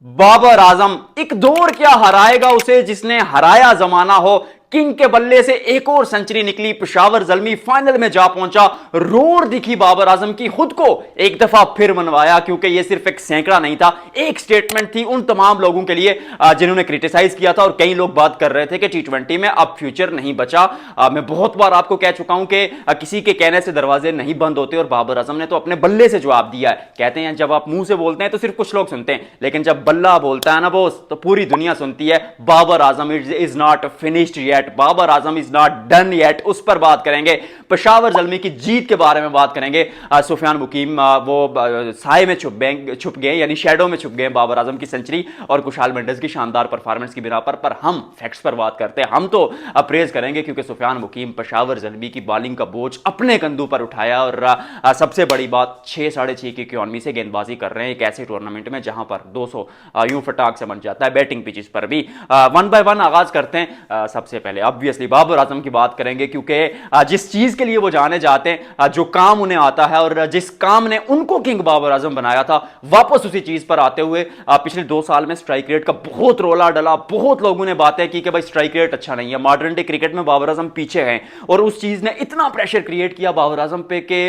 बाबर आजम एक दौर क्या हराएगा उसे जिसने हराया जमाना हो। किंग के बल्ले से एक और सेंचुरी निकली, पेशावर जल्मी फाइनल में जा पहुंचा। रोड दिखी बाबर आजम की, खुद को एक दफा फिर मनवाया, क्योंकि यह सिर्फ एक सैकड़ा नहीं था, एक स्टेटमेंट थी उन तमाम लोगों के लिए जिन्होंने क्रिटिसाइज किया था। और कई लोग बात कर रहे थे कि टी20 में अब फ्यूचर नहीं बचा। मैं बहुत बार आपको कह चुका हूं कि किसी के कहने से दरवाजे नहीं बंद होते, और बाबर आजम ने तो अपने बल्ले से जवाब दिया है। कहते हैं जब आप मुंह से बोलते हैं तो सिर्फ कुछ लोग सुनते हैं, लेकिन जब बल्ला बोलता है ना बोस, तो पूरी दुनिया सुनती है। Babar Azam is not finished yet, Babar Azam is not done yet. उस पर बात करेंगे। पेशावर जल्मी की जीत के बारे में बात करेंगे। सुफियान मुकीम वो साए में छुप गए, यानी शैडो में छुप गए बाबर आजम की सेंचुरी और कुशाल मेंडिस की शानदार परफॉर्मेंस की बिना पर हम फैक्ट्स पर बात करते हैं। हम तो अप्रेज करेंगे क्योंकि सुफियान मुकीम पेशावर जल्मी की बॉलिंग का बोझ अपने कंधों पर उठाया। और सबसे बड़ी बात, 6.5 की इकोनॉमी से गेंदबाजी कर रहे हैं एक ऐसे टूर्नामेंट में जहां पर 200 यूं फटाक से बन जाता है बैटिंग पिचेस पर भी। वन बाय वन आगाज करते हैं। सबसे पहले ऑब्वियसली बाबर आजम की बात करेंगे, क्योंकि जिस चीज के लिए वो जाने जाते हैं, जो काम उन्हें आता है और जिस काम ने उनको किंग बाबर आजम बनाया था, वापस उसी चीज पर आते हुए पिछले 2 साल में स्ट्राइक रेट का बहुत रोला डला। बहुत लोगों ने बातें की कि भाई स्ट्राइक रेट अच्छा नहीं है, मॉडर्न डे क्रिकेट में बाबर आजम पीछे हैं। और उस चीज ने इतना प्रेशर क्रिएट किया बाबर आजम पे कि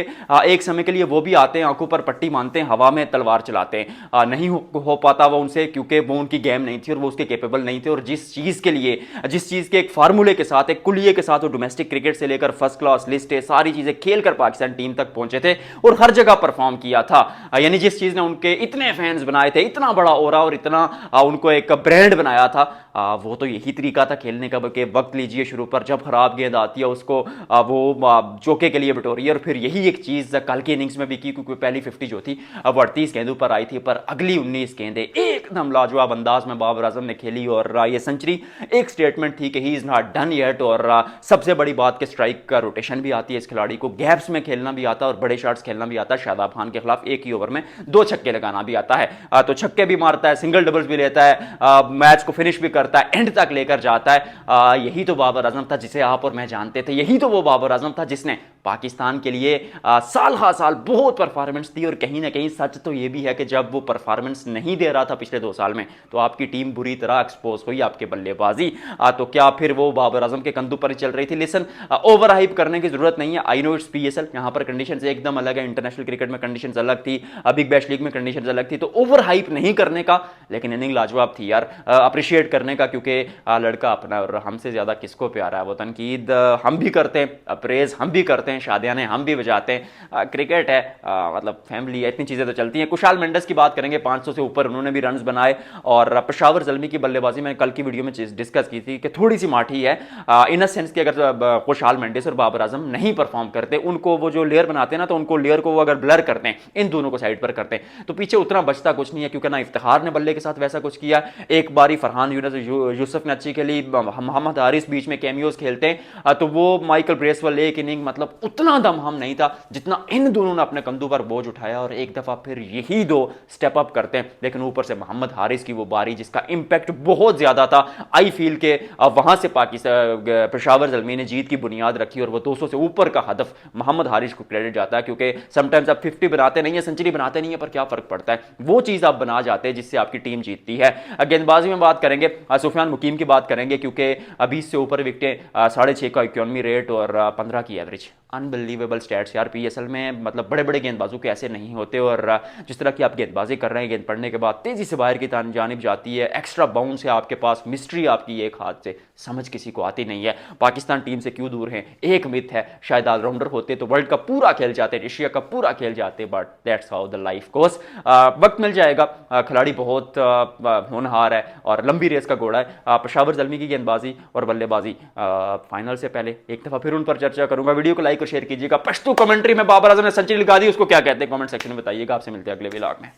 एक समय के लिए वो भी आते हैं, आंखों पर पट्टी मानते हैं, हवा में तलवार चलाते हैं। नहीं हो पाता वो उनसे, क्योंकि वो उनकी गेम नहीं थी और वो उसके कैपेबल नहीं थे। और जिस चीज के लिए, जिस चीज के एक फार्मूले के साथ, एक कुलिये के साथ वो डोमेस्टिक क्रिकेट से लेकर फर्स्ट क्लास लिस्ट है, सारी चीजें खेलकर पाकिस्तान टीम तक पहुंचे थे और हर जगह परफॉर्म किया था। यानी जिस चीज ने उनके इतने फैंस बनाए थे, इतना बड़ा ओरा और इतना उनको एक ब्रांड बनाया था, वो तो यही तरीका था खेलने का। बल्कि वक्त लीजिए शुरू पर, जब खराब गेंद आती है उसको वो चौके के लिए बटोरी। और फिर यही एक चीज कल की इनिंग्स में भी की, क्योंकि पहली 50 जो थी अब 38 गेंदों पर आई थी, पर अगली 19 गेंदें एकदम लाजवाब अंदाज में बाबर आजम ने खेली। और ये सेंचुरी एक स्टेटमेंट थी कि he is not done yet. और सबसे बड़ी बात कि स्ट्राइक का रोटेशन भी आती है इस खिलाड़ी को, गैप्स में खेलना भी आता है और बड़े शॉट्स खेलना भी आता है। शादाब खान के खिलाफ एक ही ओवर में 2 छक्के लगाना भी आता है। तो छक्के भी मारता है, सिंगल डबल्स भी लेता है, मैच को फिनिश भी करता है, एंड तक लेकर जाता है। यही तो बाबर आजम था जिसे आप और मैं जानते थे। यही तो वो बाबर आजम था जिसने पाकिस्तान के लिए साल हा साल बहुत परफॉर्मेंस दी। और कहीं ना कहीं सच तो यह भी है कि जब वो परफॉर्मेंस नहीं दे रहा था पिछले 2 साल में, तो आपकी टीम बुरी तरह एक्सपोज हुई, आपके बल्लेबाजी। तो क्या फिर वो बाबर आजम के कंधों पर ही चल रही थी? लिसन, ओवर हाइप करने की जरूरत नहीं है। आई नो इट्स पीएसएल, यहां पर कंडीशंस एकदम अलग है। इंटरनेशनल क्रिकेट में कंडीशंस अलग थी, बिग बैश लीग में कंडीशंस अलग थी। तो ओवर हाइप नहीं करने का, लेकिन इनिंग लाजवाब थी यार, अप्रिशिएट करने का, क्योंकि लड़का अपना और हमसे ज्यादा किसको प्यारा है। वो तनकीद हम भी करते हैं, अप्रेज हम भी करते हैं, शादियाने हम भी बजाते हैं। क्रिकेट है, मतलब फैमिली है, इतनी चीजें तो चलती हैं। कुशाल मेंडिस की बात करेंगे, 500 से ऊपर उन्होंने भी रन्स बनाए। और पेशावर जल्मी की बल्लेबाजी मैंने कल की वीडियो में डिस्कस की थी कि थोड़ी सी माठी है, इन अ सेंस कि अगर कुशाल मेंडिस और बाबर आजम नहीं परफॉर्म करते, उनको वो जो लेयर बनाते हैं ना, तो उनको लेयर को वो अगर ब्लर करते हैं, इन दोनों को साइड पर करते हैं, तो पीछे उतना बचता कुछ नहीं है। क्योंकि ना इफ्तिखार ने बल्ले के साथ वैसा कुछ किया, एक बारी फरहान यूसुफ ने अच्छी खेली, मोहम्मद हारिस बीच में कैमियोज खेलते हैं, तो वो माइकल ब्रेसवेल एक इनिंग, मतलब उतना दम हम नहीं था जितना इन दोनों ने अपने कंधों पर बोझ उठाया। और एक दफा फिर यही 2 स्टेप अप करते हैं। लेकिन ऊपर से मोहम्मद हारिस की वो बारी जिसका इंपैक्ट बहुत ज्यादा था। आई फील के वहां से पाकिस्तान पेशावर जल्मी ने जीत की बुनियाद रखी, और वो 200 से ऊपर का हदफ मोहम्मद हारिस को क्रेडिट जाता है। क्योंकि समटाइम्स आप 50 बनाते नहीं है, सेंचुरी बनाते नहीं है, पर क्या फर्क पड़ता है, वो चीज आप बना जाते हैं जिससे आपकी टीम जीतती है। गेंदबाजी में बात करेंगे, सुफियान मुकीम की बात करेंगे, क्योंकि 20 से ऊपर विकेटें, 6.5 का इकोनॉमी रेट और 15 की एवरेज। अनबिलीवेबल स्टैट्स यार पीएसएल में, मतलब बड़े बड़े गेंदबाजों के ऐसे नहीं होते। और जिस तरह की आप गेंदबाजी कर रहे हैं, गेंद पड़ने के बाद तेजी से बाहर की जानिब जाती है, एक्स्ट्रा बाउंस है आपके पास, मिस्ट्री आपकी एक हाथ से, समझ किसी को आती नहीं है। पाकिस्तान टीम से क्यों दूर हैं? एक मिथ है, शायद ऑलराउंडर होते तो वर्ल्ड कप पूरा खेल जाते, एशिया कप पूरा खेल जाते, but that's how the life goes. वक्त मिल जाएगा, खिलाड़ी बहुत होनहार है और लंबी रेस का घोड़ा है। पेशावर जल्मी की गेंदबाजी और बल्लेबाजी, फाइनल से पहले एक दफा फिर उन पर चर्चा करूंगा। वीडियो को लाइक और शेयर कीजिएगा। पश्तो कमेंट्री में बाबर आजम ने सेंचुरी लगा दी, उसको क्या कहते हैं कमेंट सेक्शन में बताइएगा। आपसे मिलते हैं अगले व्लॉग में।